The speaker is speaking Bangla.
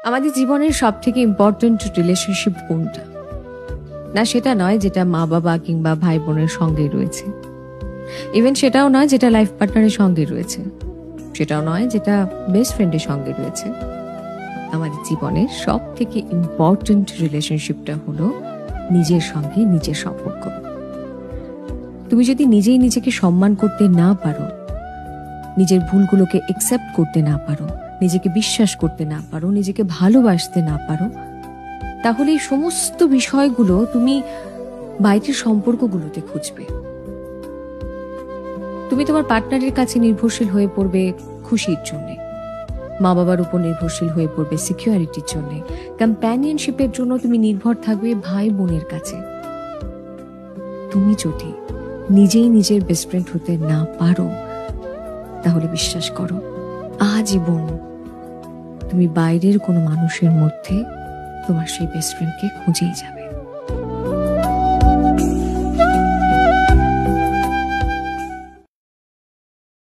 আমাদের জীবনের সব থেকে ইম্পর্টেন্ট রিলেশনশিপ কোনটা? না সেটা নয় যেটা মা বাবা কিংবা ভাই বোনের সঙ্গে রয়েছে, ইভেন সেটাও নয় যেটা লাইফ পার্টনারের সঙ্গে রয়েছে, সেটাও নয় যেটা বেস্ট ফ্রেন্ডের সঙ্গে রয়েছে। আমাদের জীবনের সব থেকে ইম্পর্টেন্ট রিলেশনশিপটা হলো নিজের সঙ্গে নিজের সম্পর্ক। তুমি যদি নিজেই নিজেকে সম্মান করতে না পারো, নিজের ভুলগুলোকে একসেপ্ট করতে না পারো, নিজেকে বিশ্বাস করতে না পারো, নিজেকে ভালোবাসতে না পারো, তাহলে এই সমস্ত বিষয়গুলো তুমি বাইরের সম্পর্কগুলোতে খুঁজবে। তুমি তোমার পার্টনারের কাছে নির্ভরশীল হয়ে পড়বে খুশির জন্যে, মা বাবার উপর নির্ভরশীল হয়ে পড়বে সিকিউরিটির জন্যে, কম্প্যানিয়নশিপের জন্য তুমি নির্ভর থাকবে ভাই বোনের কাছে। তুমি যদি নিজেই নিজের বেস্ট ফ্রেন্ড হতে না পারো, তাহলে বিশ্বাস করো আজীবন তুমি বাইরের কোনো মানুষের মধ্যে তোমার সেই বেস্ট ফ্রেন্ডকে খুঁজেই যাবে।